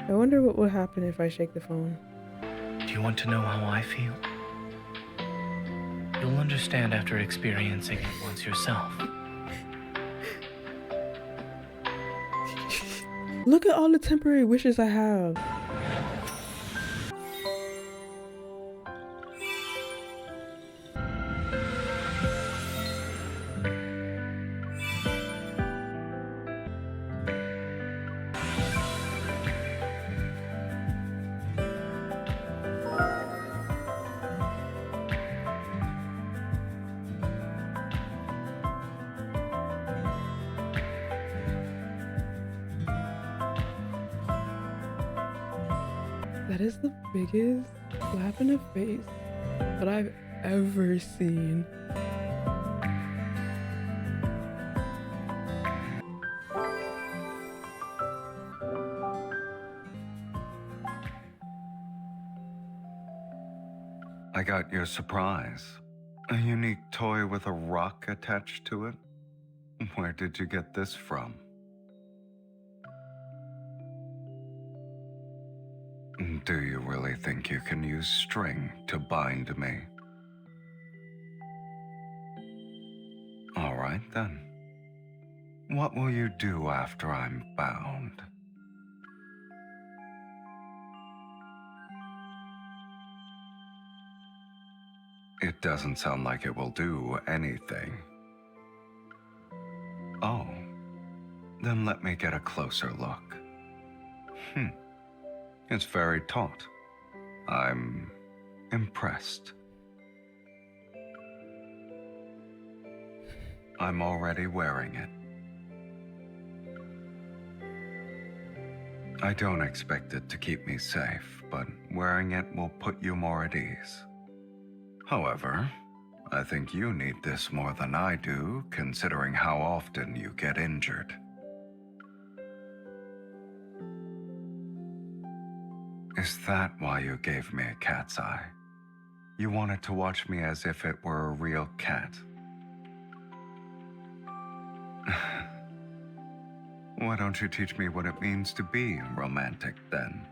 I wonder what will happen if I shake the phone. Do you want to know how I feel? You'll understand after experiencing it once yourself. Look at all the temporary wishes I have. That is the biggest slap in the face that I've ever seen. I got your surprise. A unique toy with a rock attached to it? Where did you get this from? Do you really think you can use string to bind me? All right then. What will you do after I'm bound? It doesn't sound like it will do anything. Oh, then let me get a closer look. It's very taut. I'm impressed. I'm already wearing it. I don't expect it to keep me safe, but wearing it will put you more at ease. However, I think you need this more than I do, considering how often you get injured. Is that why you gave me a cat's eye? You wanted to watch me as if it were a real cat. Why don't you teach me what it means to be romantic then?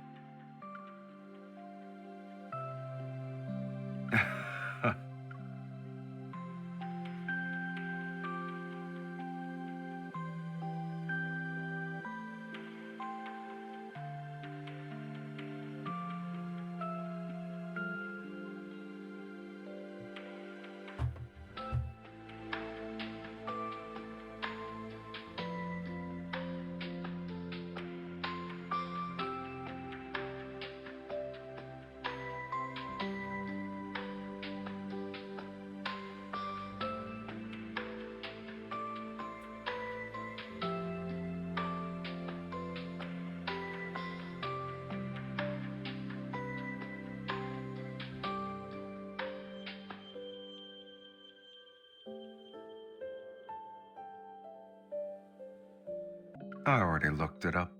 I already looked it up.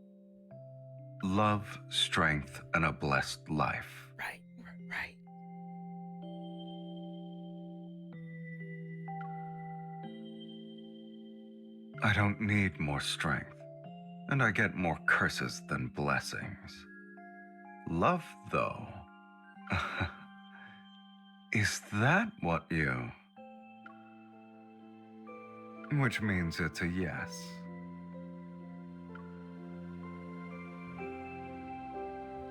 Love, strength, and a blessed life. Right. I don't need more strength, and I get more curses than blessings. Love, though. Is that what you... Which means it's a yes.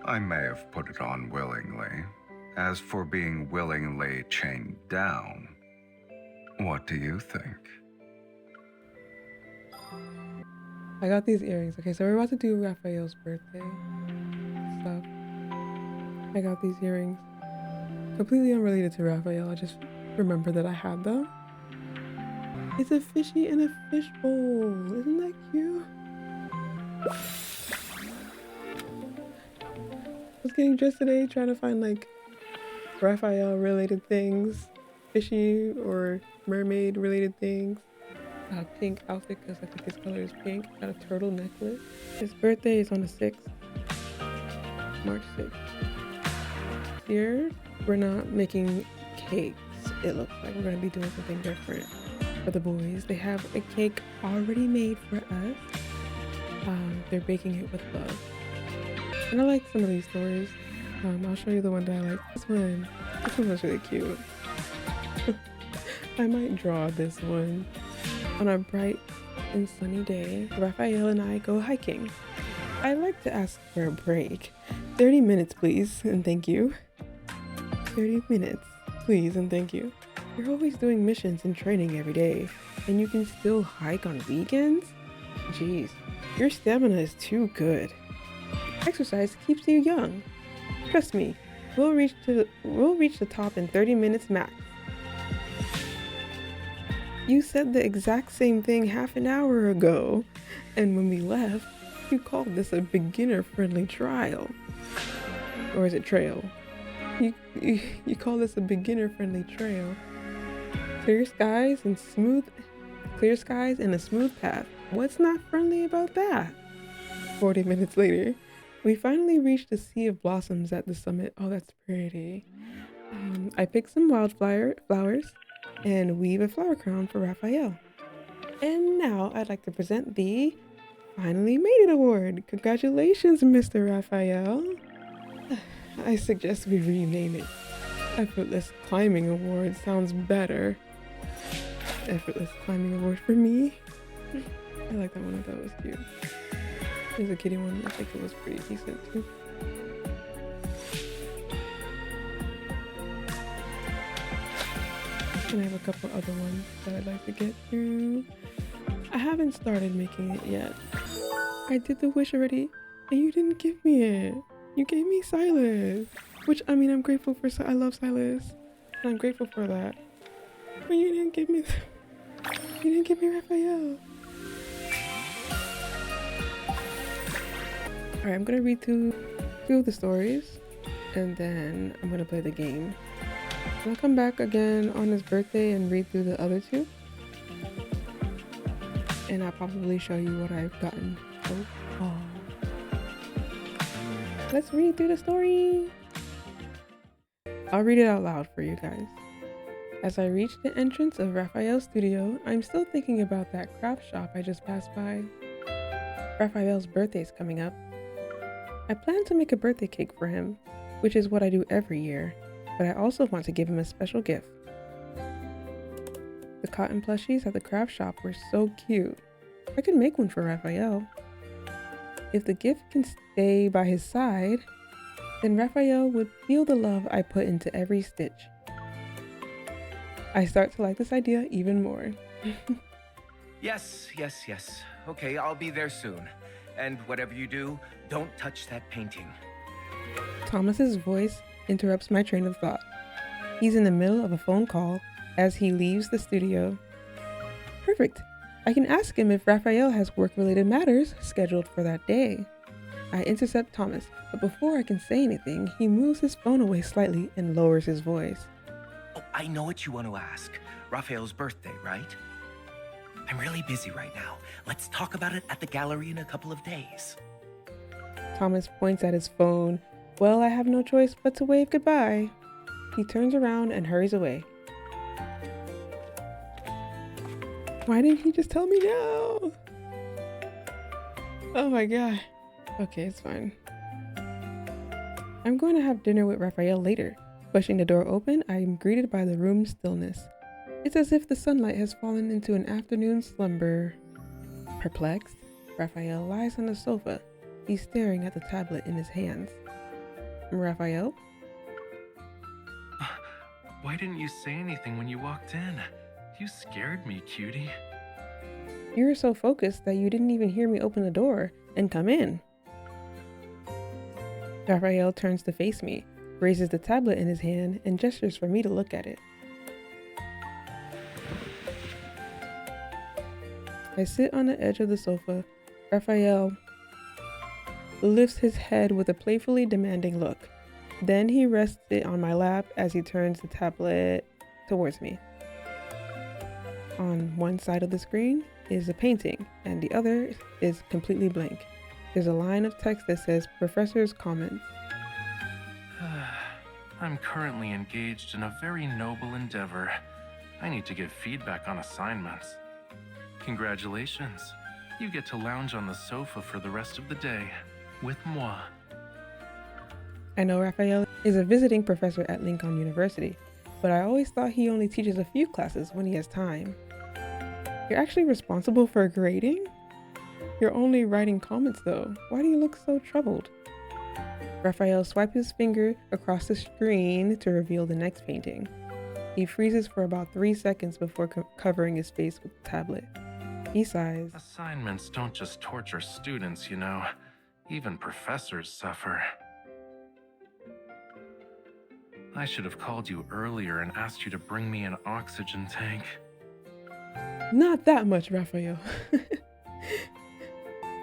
I may have put it on willingly. As for being willingly chained down, what do you think? I got these earrings. Okay, so we're about to do Raphael's birthday stuff. I got these earrings. Completely unrelated to Raphael. I just remember that I had them. It's a fishy in a fishbowl. Isn't that cute? I was getting dressed today trying to find like Raphael related things, fishy or mermaid related things. Got a pink outfit because I think his color is pink. Got a turtle necklace. His birthday is on the 6th, March 6th. Here, we're not making cakes. It looks like we're gonna be doing something different for the boys. They have a cake already made for us. They're baking it with love. And I like some of these stories. I'll show you the one that I like. This one was really cute. I might draw this one. On a bright and sunny day, Raphael and I go hiking. I'd like to ask for a break. 30 minutes, please, and thank you. 30 minutes, please, and thank you. You're always doing missions and training every day, and you can still hike on weekends? Jeez, your stamina is too good. Exercise keeps you young. Trust me, we'll reach the top in 30 minutes max. You said the exact same thing half an hour ago, and when we left, you called this a beginner-friendly trial. Or is it trail? You call this a beginner-friendly trail. Clear skies and a smooth path. What's not friendly about that? 40 minutes later, we finally reached a sea of blossoms at the summit. Oh, that's pretty. I picked some flowers and weave a flower crown for Raphael. And now I'd like to present the Finally Made It Award. Congratulations, Mr. Raphael. I suggest we rename it Effortless Climbing Award. Sounds better. Effortless Climbing Award for me. I like that one. I thought it was cute. There's a kitty one. I think it was pretty decent too. And I have a couple other ones that I'd like to get through. I haven't started making it yet. I did the wish already, and you didn't give me it. You gave me Sylus, which I mean I'm grateful for. I love Sylus, and I'm grateful for that. But you didn't give me. You didn't give me Raphael. Alright, I'm gonna read through two of the stories, and then I'm gonna play the game. I'll come back again on his birthday and read through the other two. And I'll probably show you what I've gotten so far. Let's read through the story. I'll read it out loud for you guys. As I reach the entrance of Raphael's studio, I'm still thinking about that craft shop I just passed by. Raphael's birthday's coming up. I plan to make a birthday cake for him, which is what I do every year, but I also want to give him a special gift. The cotton plushies at the craft shop were so cute. I could make one for Raphael. If the gift can stay by his side, then Raphael would feel the love I put into every stitch. I start to like this idea even more. Yes. Okay, I'll be there soon. And whatever you do, don't touch that painting. Thomas's voice interrupts my train of thought. He's in the middle of a phone call as he leaves the studio. Perfect. I can ask him if Raphael has work-related matters scheduled for that day. I intercept Thomas, but before I can say anything, he moves his phone away slightly and lowers his voice. Oh, I know what you want to ask. Raphael's birthday, right? I'm really busy right now. Let's talk about it at the gallery in a couple of days. Thomas points at his phone. Well, I have no choice but to wave goodbye. He turns around and hurries away. Why didn't he just tell me now? Oh my god. Okay, it's fine. I'm going to have dinner with Raphael later. Pushing the door open, I am greeted by the room's stillness. It's as if the sunlight has fallen into an afternoon slumber. Perplexed, Raphael lies on the sofa. He's staring at the tablet in his hands. Raphael? Why didn't you say anything when you walked in? You scared me, cutie. You were so focused that you didn't even hear me open the door and come in. Raphael turns to face me, raises the tablet in his hand, and gestures for me to look at it. I sit on the edge of the sofa. Raphael lifts his head with a playfully demanding look. Then he rests it on my lap as he turns the tablet towards me. On one side of the screen is a painting, and the other is completely blank. There's a line of text that says Professor's Comments. I'm currently engaged in a very noble endeavor. I need to give feedback on assignments. Congratulations. You get to lounge on the sofa for the rest of the day with moi. I know Rafayel is a visiting professor at Lincoln University, but I always thought he only teaches a few classes when he has time. You're actually responsible for grading? You're only writing comments though. Why do you look so troubled? Rafayel swipes his finger across the screen to reveal the next painting. He freezes for about 3 seconds before covering his face with the tablet. He sighs. Assignments don't just torture students, you know. Even professors suffer. I should have called you earlier and asked you to bring me an oxygen tank. Not that much, Rafayel.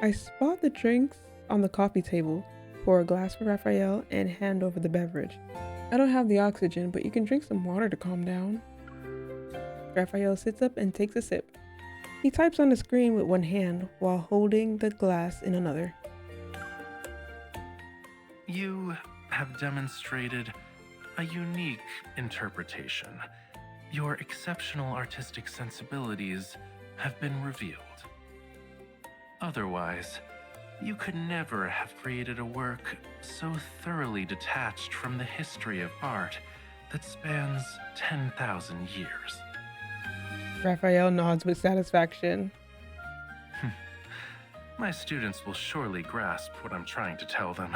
I spot the drinks on the coffee table, pour a glass for Rafayel, and hand over the beverage. I don't have the oxygen, but you can drink some water to calm down. Rafayel sits up and takes a sip. He types on the screen with one hand while holding the glass in another. You have demonstrated a unique interpretation. Your exceptional artistic sensibilities have been revealed. Otherwise, you could never have created a work so thoroughly detached from the history of art that spans 10,000 years. Rafayel nods with satisfaction. My students will surely grasp what I'm trying to tell them.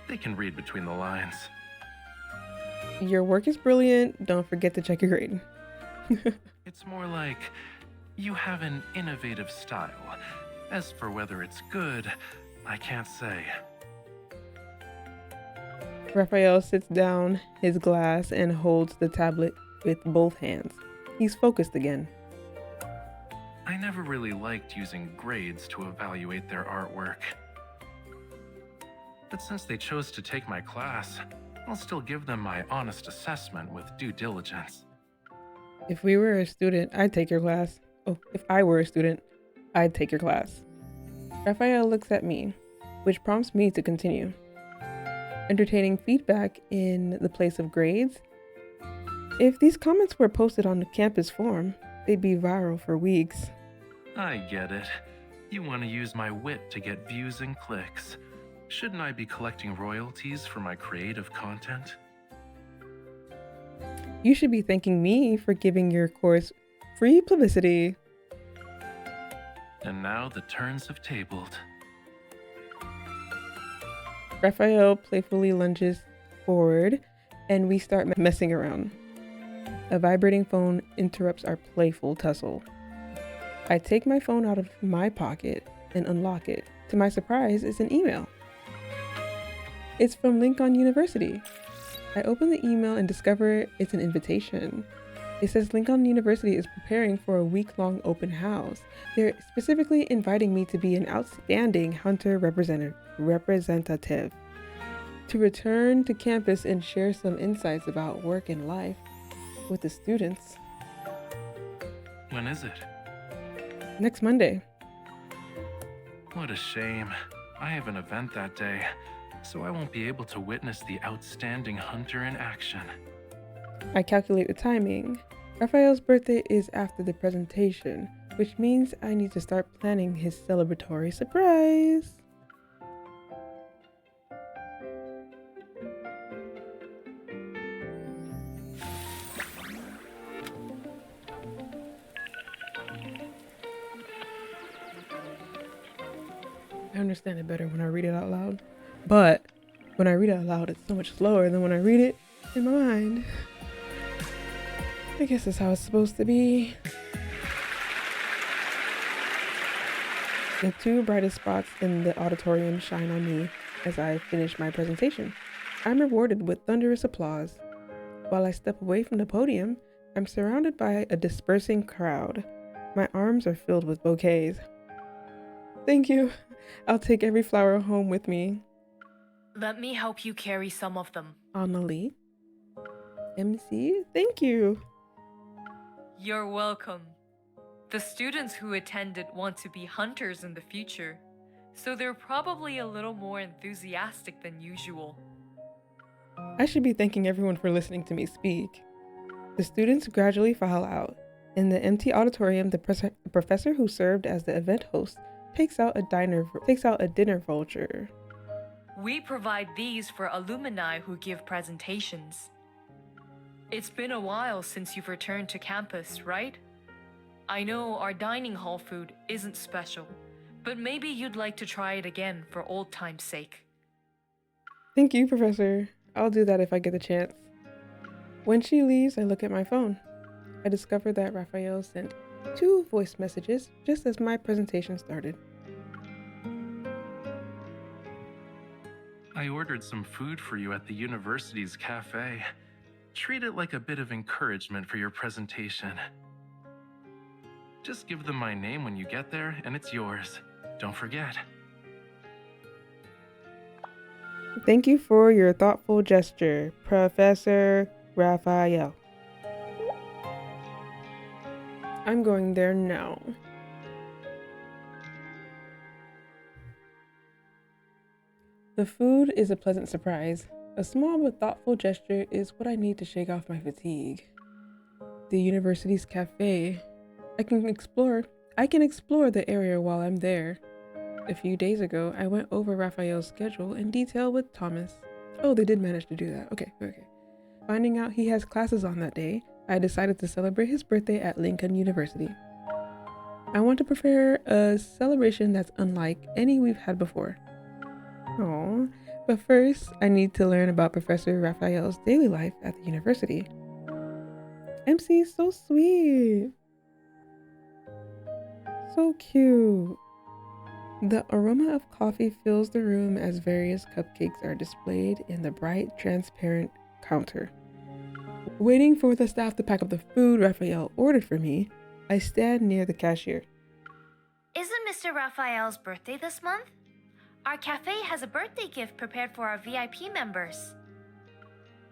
They can read between the lines. Your work is brilliant. Don't forget to check your grade. It's more like you have an innovative style. As for whether it's good, I can't say. Rafayel sits down his glass and holds the tablet with both hands. He's focused again. I never really liked using grades to evaluate their artwork. But since they chose to take my class, I'll still give them my honest assessment with due diligence. If we were a student, I'd take your class. Oh, if I were a student, I'd take your class. Rafayel looks at me, which prompts me to continue. Entertaining feedback in the place of grades? If these comments were posted on the campus forum, they'd be viral for weeks. I get it. You want to use my wit to get views and clicks. Shouldn't I be collecting royalties for my creative content? You should be thanking me for giving your course free publicity. And now the turns have tabled. Rafayel playfully lunges forward and we start messing around. A vibrating phone interrupts our playful tussle. I take my phone out of my pocket and unlock it. To my surprise, it's an email. It's from Lincoln University. I open the email and discover it's an invitation. It says Lincoln University is preparing for a week-long open house. They're specifically inviting me to be an outstanding hunter representative, to return to campus and share some insights about work and life with the students. When is it? Next Monday. What a shame. I have an event that day, so I won't be able to witness the outstanding hunter in action. I calculate the timing. Rafayel's birthday is after the presentation, which means I need to start planning his celebratory surprise. I understand it better when I read it out loud, but when I read it out loud, it's so much slower than when I read it in my mind. I guess that's how it's supposed to be. The two brightest spots in the auditorium shine on me as I finish my presentation. I'm rewarded with thunderous applause. While I step away from the podium, I'm surrounded by a dispersing crowd. My arms are filled with bouquets. Thank you. I'll take every flower home with me. Let me help you carry some of them. Annalie. MC, thank you. You're welcome. The students who attended want to be hunters in the future, so they're probably a little more enthusiastic than usual. I should be thanking everyone for listening to me speak. The students gradually file out. In the empty auditorium, the professor who served as the event host takes out a dinner voucher. We provide these for alumni who give presentations. It's been a while since you've returned to campus, right? I know our dining hall food isn't special, but maybe you'd like to try it again for old time's sake. Thank you, Professor. I'll do that if I get the chance. When she leaves, I look at my phone. I discover that Rafayel sent 2 voice messages just as my presentation started. I ordered some food for you at the university's cafe. Treat it like a bit of encouragement for your presentation. Just give them my name when you get there, and it's yours. Don't forget. Thank you for your thoughtful gesture, Professor Rafayel. I'm going there now. The food is a pleasant surprise. A small but thoughtful gesture is what I need to shake off my fatigue. The university's cafe. I can explore the area while I'm there. A few days ago, I went over Raphael's schedule in detail with Thomas. Oh, they did manage to do that. Okay. Finding out he has classes on that day, I decided to celebrate his birthday at Lincoln University. I want to prepare a celebration that's unlike any we've had before. Aww. But first, I need to learn about Professor Raphael's daily life at the university. MC is so sweet. So cute. The aroma of coffee fills the room as various cupcakes are displayed in the bright, transparent counter. Waiting for the staff to pack up the food Raphael ordered for me, I stand near the cashier. Isn't Mr. Raphael's birthday this month? Our cafe has a birthday gift prepared for our VIP members.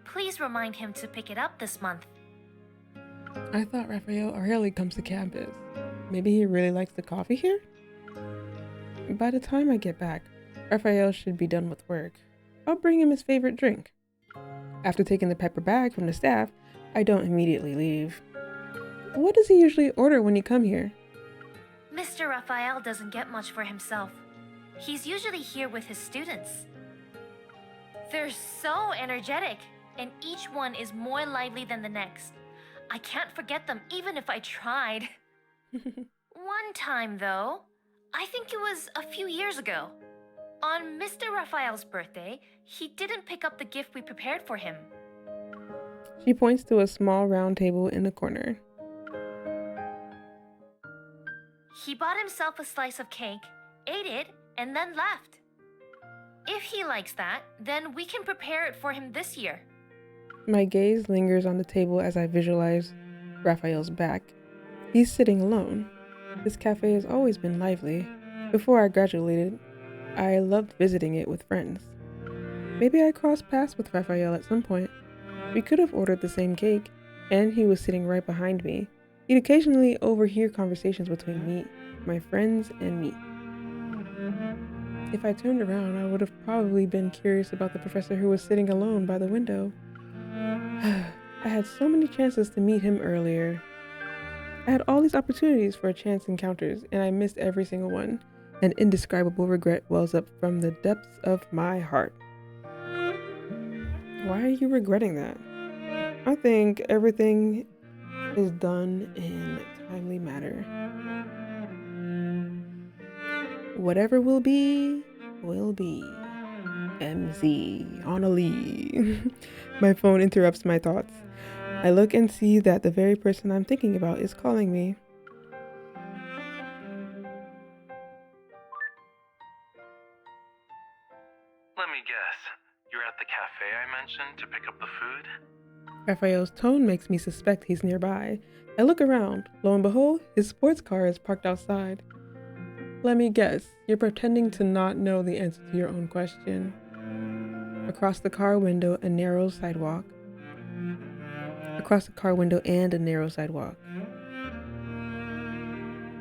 Please remind him to pick it up this month. I thought Raphael rarely comes to campus. Maybe he really likes the coffee here? By the time I get back, Raphael should be done with work. I'll bring him his favorite drink. After taking the paper bag from the staff, I don't immediately leave. What does he usually order when you come here? Mr. Raphael doesn't get much for himself. He's usually here with his students. They're so energetic, and each one is more lively than the next. I can't forget them even if I tried. One time, though, I think it was a few years ago. On Mr. Raphael's birthday, he didn't pick up the gift we prepared for him. She points to a small round table in the corner. He bought himself a slice of cake, ate it, and then left. If he likes that, then we can prepare it for him this year. My gaze lingers on the table as I visualize Raphael's back. He's sitting alone. This cafe has always been lively. Before I graduated, I loved visiting it with friends. Maybe I crossed paths with Raphael at some point. We could have ordered the same cake, and he was sitting right behind me. He'd occasionally overhear conversations between me, my friends, and me. If I turned around, I would have probably been curious about the professor who was sitting alone by the window. I had so many chances to meet him earlier. I had all these opportunities for chance encounters, and I missed every single one. An indescribable regret wells up from the depths of my heart. Why are you regretting that? I think everything is done in a timely manner. Whatever will be, will be. MC Annalie. My phone interrupts my thoughts. I look and see that the very person I'm thinking about is calling me. Let me guess. You're at the cafe I mentioned to pick up the food? Raphael's tone makes me suspect he's nearby. I look around. Lo and behold, his sports car is parked outside. Let me guess, you're pretending to not know the answer to your own question. Across the car window, a narrow sidewalk. Across the car window and a narrow sidewalk.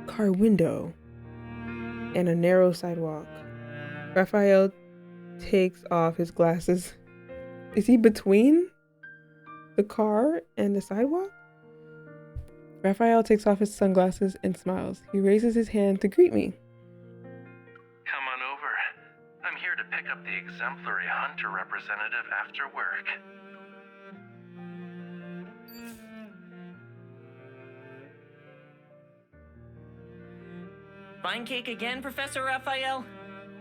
Car window and a narrow sidewalk. Raphael takes off his glasses. Is he between the car and the sidewalk? Raphael takes off his sunglasses and smiles. He raises his hand to greet me. Come on over. I'm here to pick up the exemplary hunter representative after work. Fine cake again, Professor Raphael?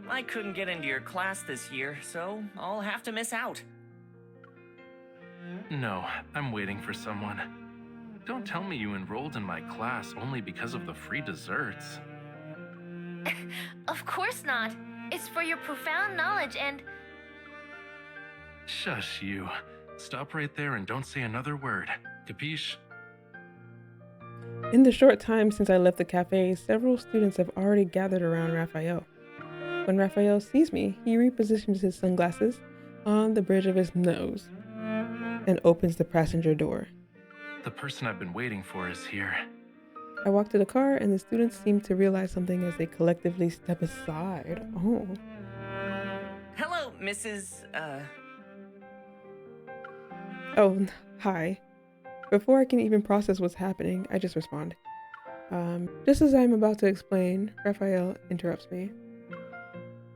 I couldn't get into your class this year, so I'll have to miss out. No, I'm waiting for someone. Don't tell me you enrolled in my class only because of the free desserts. Of course not. It's for your profound knowledge and... Shush you. Stop right there and don't say another word. Capiche? In the short time since I left the cafe, several students have already gathered around Raphael. When Raphael sees me, he repositions his sunglasses on the bridge of his nose and opens the passenger door. The person I've been waiting for is here. I walk to the car and the students seem to realize something as they collectively step aside. Oh. Hello, Mrs. Oh, hi. Before I can even process what's happening, I just respond. Just as I'm about to explain, Raphael interrupts me.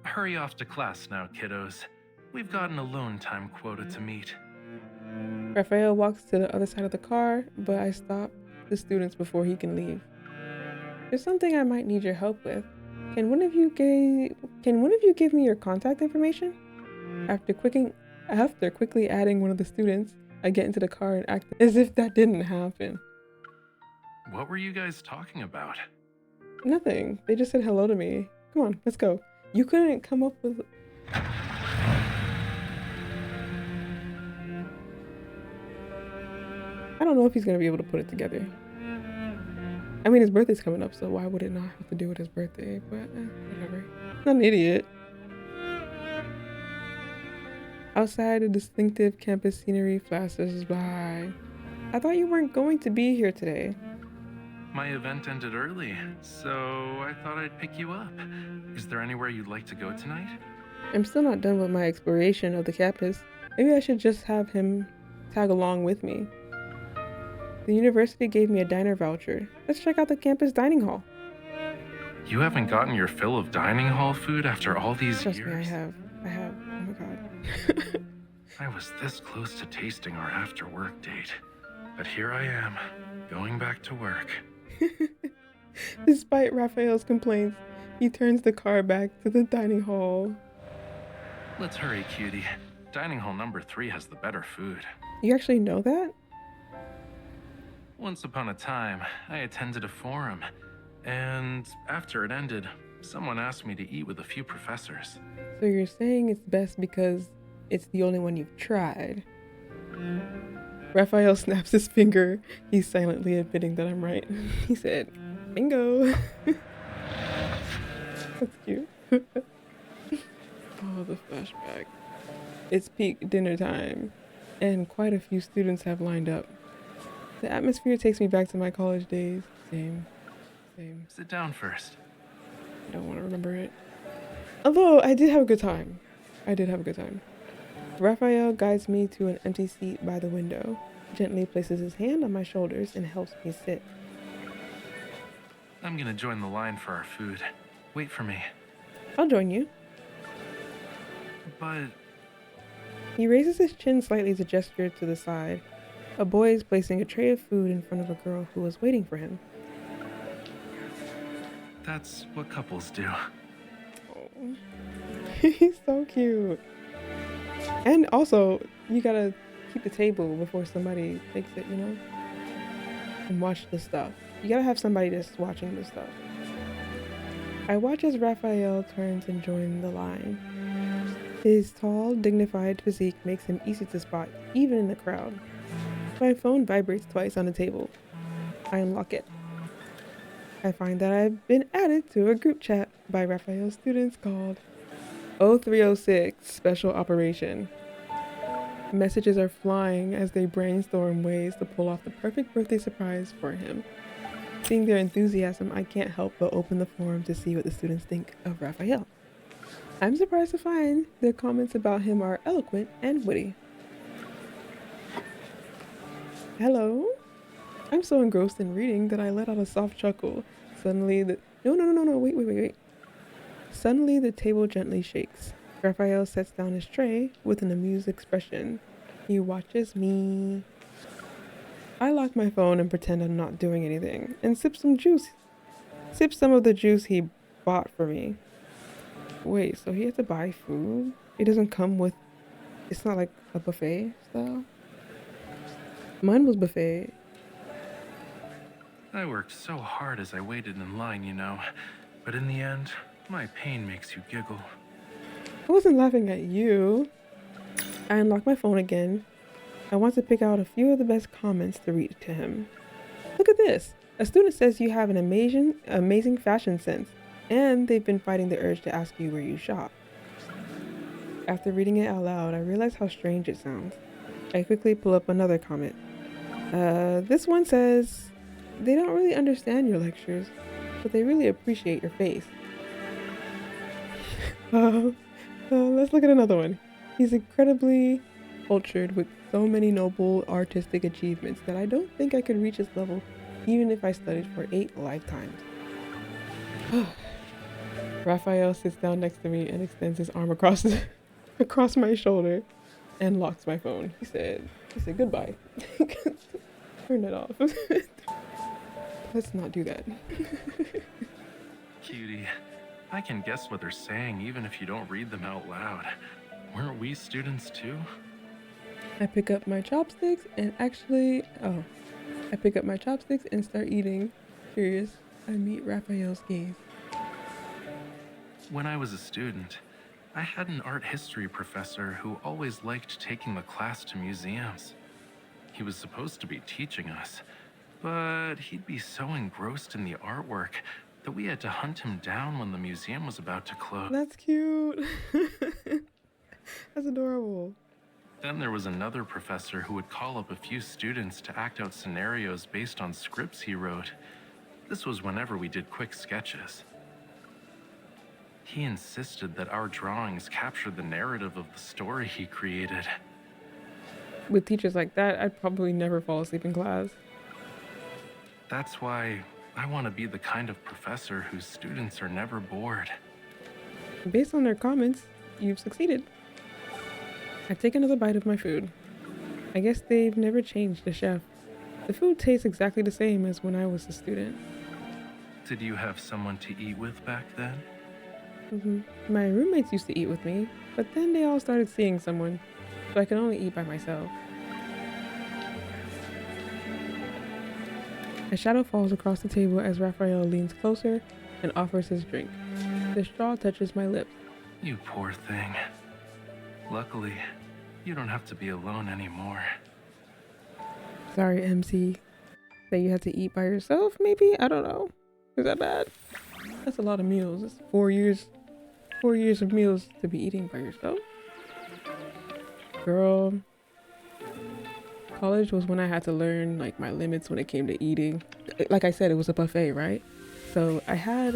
Hurry off to class now, kiddos. We've got an alone time quota to meet. Raphael walks to the other side of the car, but I stop the students before he can leave. There's something I might need your help with. Can one of you give me your contact information? After quickly adding one of the students, I get into the car and act as if that didn't happen. What were you guys talking about? Nothing. They just said hello to me. Come on, let's go. You couldn't come up with... I don't know if he's going to be able to put it together. I mean, his birthday's coming up, so why would it not have to do with his birthday? But whatever. Not an idiot. Outside, a distinctive campus scenery flashes by. I thought you weren't going to be here today. My event ended early, so I thought I'd pick you up. Is there anywhere you'd like to go tonight? I'm still not done with my exploration of the campus. Maybe I should just have him tag along with me. The university gave me a diner voucher. Let's check out the campus dining hall. You haven't gotten your fill of dining hall food after all these Trust years? me, I have. Oh my god. I was this close to tasting our after-work date. But here I am, going back to work. Despite Raphael's complaints, he turns the car back to the dining hall. Let's hurry, cutie. Dining hall number 3 has the better food. You actually know that? Once upon a time, I attended a forum, and after it ended, someone asked me to eat with a few professors. So you're saying it's best because it's the only one you've tried? Raphael snaps his finger. He's silently admitting that I'm right. He said, bingo. That's cute. Oh, the flashback. It's peak dinner time, and quite a few students have lined up. The atmosphere takes me back to my college days. Same. Sit down first. I don't want to remember it. Although, I did have a good time. Raphael guides me to an empty seat by the window, gently places his hand on my shoulders, and helps me sit. I'm gonna join the line for our food. Wait for me. I'll join you. But He raises his chin slightly to gesture to the side. A boy is placing a tray of food in front of a girl who was waiting for him. that's what couples do. Oh. He's so cute. And also, you gotta keep the table before somebody takes it, you know? And watch the stuff. You gotta have somebody just watching the stuff. I watch as Raphael turns and joins the line. His tall, dignified physique makes him easy to spot, even in the crowd. My phone vibrates twice on the table. I unlock it. I find that I've been added to a group chat by Raphael's students called 0306 Special Operation. Messages are flying as they brainstorm ways to pull off the perfect birthday surprise for him. Seeing their enthusiasm, I can't help but open the forum to see what the students think of Raphael. I'm surprised to find their comments about him are eloquent and witty. Hello? I'm so engrossed in reading that I let out a soft chuckle. Suddenly No, wait. Suddenly the table gently shakes. Raphael sets down his tray with an amused expression. He watches me. I lock my phone and pretend I'm not doing anything and sip some juice. Sip some of the juice he bought for me. Wait, so he had to buy food? It doesn't come with... It's not like a buffet style? Mine was buffet. I worked so hard as I waited in line, you know. But in the end, my pain makes you giggle. I wasn't laughing at you. I unlock my phone again. I want to pick out a few of the best comments to read to him. Look at this. A student says you have an amazing fashion sense, and they've been fighting the urge to ask you where you shop. After reading it out loud, I realize how strange it sounds. I quickly pull up another comment. This one says, they don't really understand your lectures, but they really appreciate your face. Let's look at another one. He's incredibly cultured with so many noble artistic achievements that I don't think I could reach his level even if I studied for 8 lifetimes. Raphael sits down next to me and extends his arm across my shoulder and locks my phone. He said goodbye. Turn it off. Let's not do that. Cutie, I can guess what they're saying even if you don't read them out loud. Weren't we students too? I pick up my chopsticks and start eating. Curious, I meet Raphael's gaze. When I was a student, I had an art history professor who always liked taking the class to museums. He was supposed to be teaching us, but he'd be so engrossed in the artwork that we had to hunt him down when the museum was about to close. That's cute. That's adorable. Then there was another professor who would call up a few students to act out scenarios based on scripts he wrote. This was whenever we did quick sketches. He insisted that our drawings captured the narrative of the story he created. With teachers like that, I'd probably never fall asleep in class. That's why I want to be the kind of professor whose students are never bored. Based on their comments, you've succeeded. I take another bite of my food. I guess they've never changed the chef. The food tastes exactly the same as when I was a student. Did you have someone to eat with back then? My roommates used to eat with me, but then they all started seeing someone, so I could only eat by myself. A shadow falls across the table as Raphael leans closer and offers his drink. The straw touches my lips. You poor thing. Luckily, you don't have to be alone anymore. Sorry, MC. That you had to eat by yourself, maybe? I don't know. Is that bad? That's a lot of meals. It's 4 years. 4 years of meals to be eating by yourself. Girl. College was when I had to learn like my limits when it came to eating. Like I said, it was a buffet, right? So I had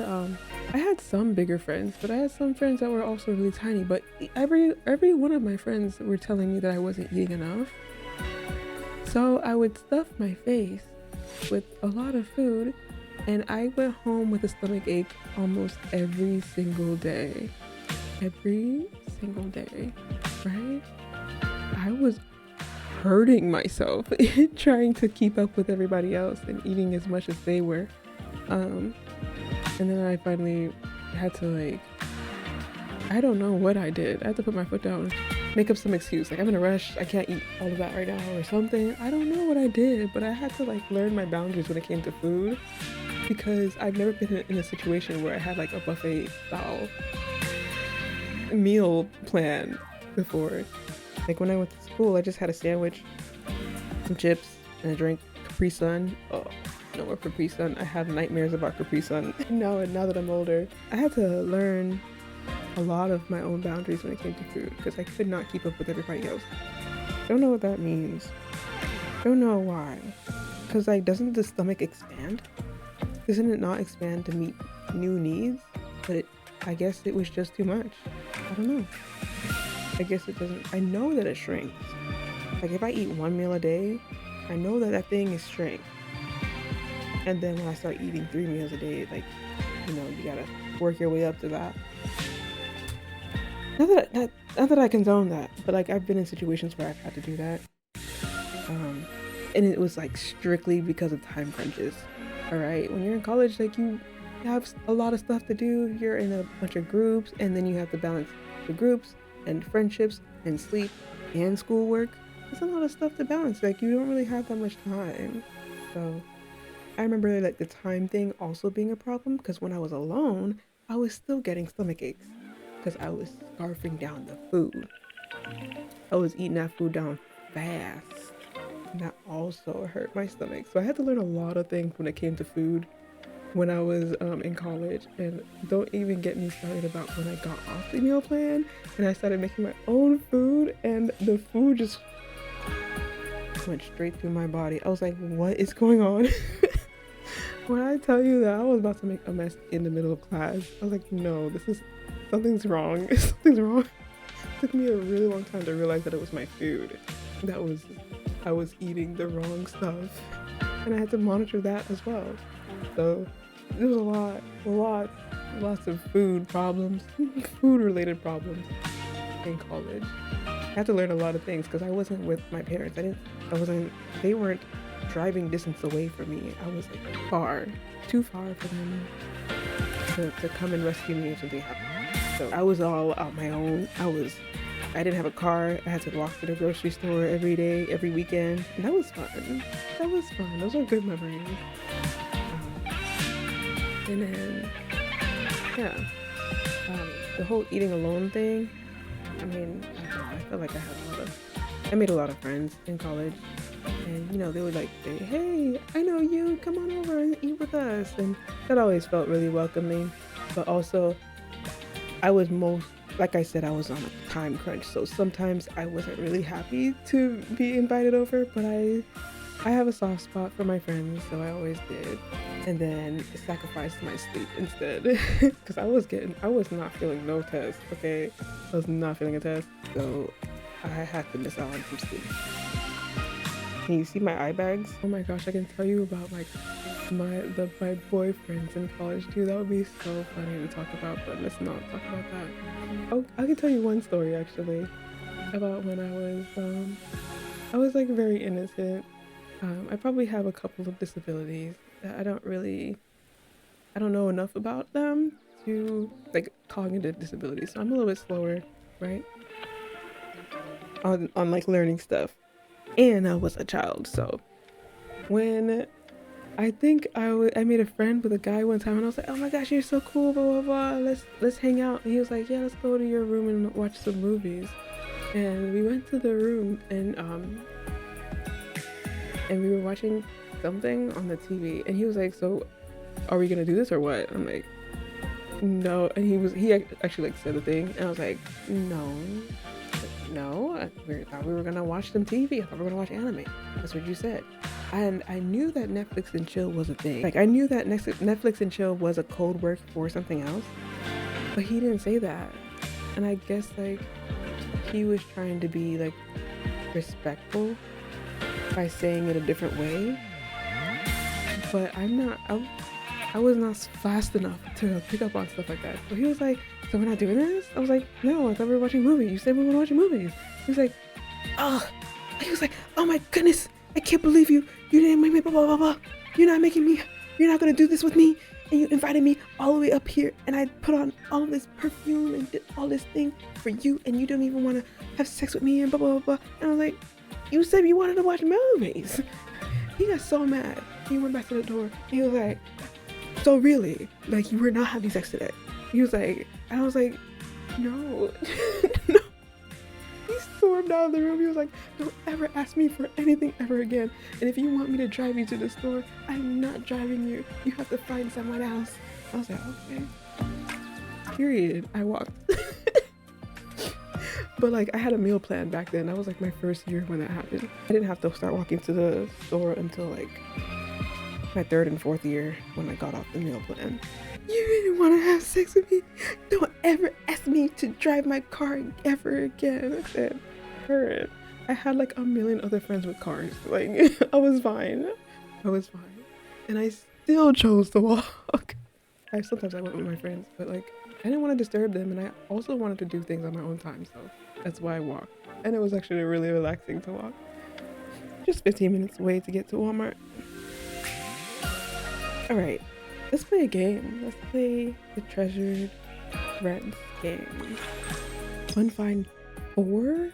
some bigger friends, but I had some friends that were also really tiny. But every one of my friends were telling me that I wasn't eating enough. So I would stuff my face with a lot of food, and I went home with a stomach ache almost every single day. Every single day, right? I was hurting myself trying to keep up with everybody else and eating as much as they were. And then I finally had to I don't know what I did. I had to put my foot down, make up some excuse. Like, I'm in a rush. I can't eat all of that right now or something. I don't know what I did, but I had to learn my boundaries when it came to food, because I've never been in a situation where I had a buffet style meal plan before. Like when I went to school, I just had a sandwich, some chips, and a drink. Capri Sun. Oh, no more Capri Sun. I have nightmares about Capri Sun now that I'm older. I had to learn a lot of my own boundaries when it came to food, because I could not keep up with everybody else. Don't know what that means. Don't know why. Because doesn't the stomach expand? Doesn't it not expand to meet new needs? But I guess it was just too much. I don't know. I guess it doesn't. I know that it shrinks. Like if I eat 1 meal a day, I know that thing is shrink. And then when I start eating 3 meals a day, you gotta work your way up to that. not that I condone that, but like I've been in situations where I've had to do that. And it was like strictly because of time crunches. All right, when you're in college, like you have a lot of stuff to do. You're in a bunch of groups, and then you have to balance the groups and friendships and sleep and schoolwork. There's a lot of stuff to balance. Like you don't really have that much time. So I remember like the time thing also being a problem because when I was alone, I was still getting stomach aches because I was scarfing down the food. I was eating that food down fast. And that also hurt my stomach. So I had to learn a lot of things when it came to food when I was in college. And don't even get me started about when I got off the meal plan and I started making my own food and the food just went straight through my body. I was like, what is going on? When I tell you that I was about to make a mess in the middle of class, I was like, no, something's wrong. Something's wrong. It took me a really long time to realize that it was my food. I was eating the wrong stuff. And I had to monitor that as well. So there was lots of food problems, food related problems in college. I had to learn a lot of things because I wasn't with my parents. They weren't driving distance away from me. I was like too far for them to come and rescue me if something happened. So I was all on my own. I didn't have a car. I had to walk to the grocery store every day, every weekend. And that was fun. Those are good memories. And then, yeah, the whole eating alone thing. I mean, I felt like I made a lot of friends in college. And, you know, they would like say, hey, I know you, come on over and eat with us. And that always felt really welcoming. But also, like I said, I was on a time crunch. So sometimes I wasn't really happy to be invited over, but I have a soft spot for my friends, so I always did. And then sacrificed my sleep instead. Because I was not feeling no test, okay? I was not feeling a test. So I had to miss out on some sleep. Can you see my eye bags? Oh my gosh, I can tell you about like my boyfriends in college too. That would be so funny to talk about, but let's not talk about that. Oh, I can tell you one story actually about when I was like very innocent. I probably have a couple of disabilities that I don't know enough about them to like cognitive disabilities. So I'm a little bit slower, right? On like learning stuff. And I was a child, so when I think I made a friend with a guy one time and I was like, oh my gosh, you're so cool, blah blah blah, let's hang out. And he was like, yeah, let's go to your room and watch some movies. And we went to the room and we were watching something on the TV and he was like, so are we gonna do this or what? I'm like, no. And he actually like said the thing and I was like, no, I thought we were gonna watch some TV. I thought we were gonna watch anime. That's what you said. And I knew that Netflix and chill was a thing. Like I knew that Netflix and chill was a code word for something else, but he didn't say that. And I guess like he was trying to be like respectful by saying it a different way. But I was not fast enough to pick up on stuff like that. So he was like, so we're not doing this? I was like, no, I thought we were watching movies. You said we were watching movies. He was like, oh. He was like, oh my goodness, I can't believe you. You didn't make me blah, blah, blah, blah. You're not going to do this with me. And you invited me all the way up here. And I put on all this perfume and did all this thing for you. And you don't even want to have sex with me and blah, blah, blah, blah. And I was like, you said you wanted to watch movies. He got so mad. He went back to the door. And he was like, so really, like you were not having sex today? He was like, and I was like, no, no. He stormed out of the room. He was like, don't ever ask me for anything ever again. And if you want me to drive you to the store, I'm not driving you. You have to find someone else. I was like, okay. Period. I walked. But like I had a meal plan back then. That was like my first year when that happened. I didn't have to start walking to the store until like my third and fourth year when I got off the meal plan. You didn't want to have sex with me? Don't ever ask me to drive my car ever again. I said, heard. I had like a million other friends with cars. Like I was fine. And I still chose to walk. Sometimes I went with my friends, but like I didn't want to disturb them, and I also wanted to do things on my own time, so that's why I walked. And it was actually really relaxing to walk. Just 15 minutes away to get to Walmart. All right, let's play a game. Let's play the Treasured Friends game. Fun Find 4?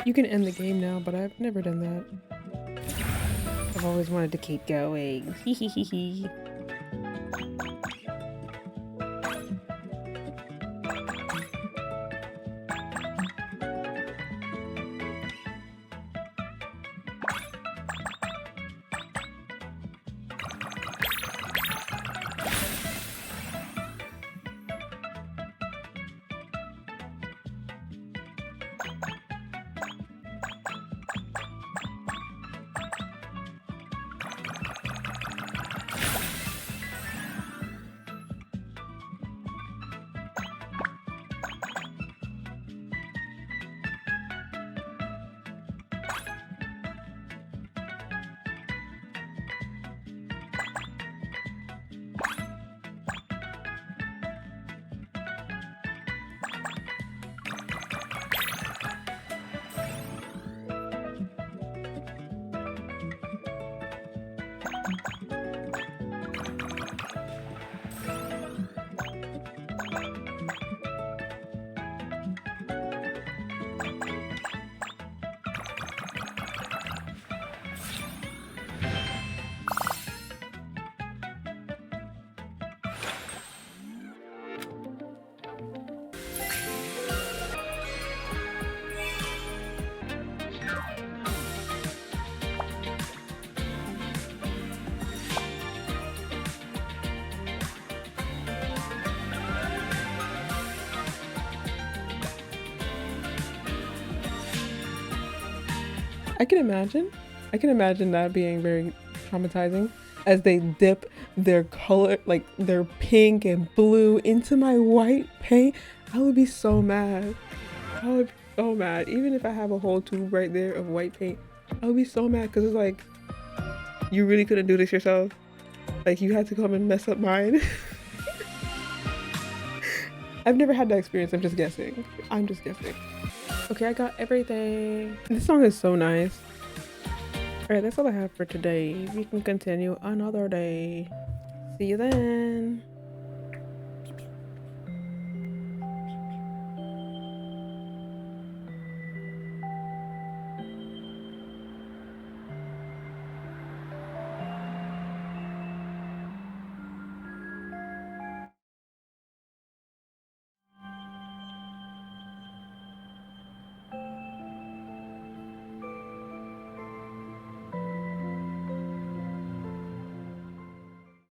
You can end the game now, but I've never done that. I've always wanted to keep going. Hee hee hee hee. I can imagine. I can imagine that being very traumatizing as they dip their color, like their pink and blue, into my white paint. I would be so mad. I would be so mad. Even if I have a whole tube right there of white paint, I would be so mad because it's like, you really couldn't do this yourself. Like, you had to come and mess up mine. I've never had that experience. I'm just guessing. Okay, I got everything. This song is so nice. All right, that's all I have for today. We can continue another day. See you then.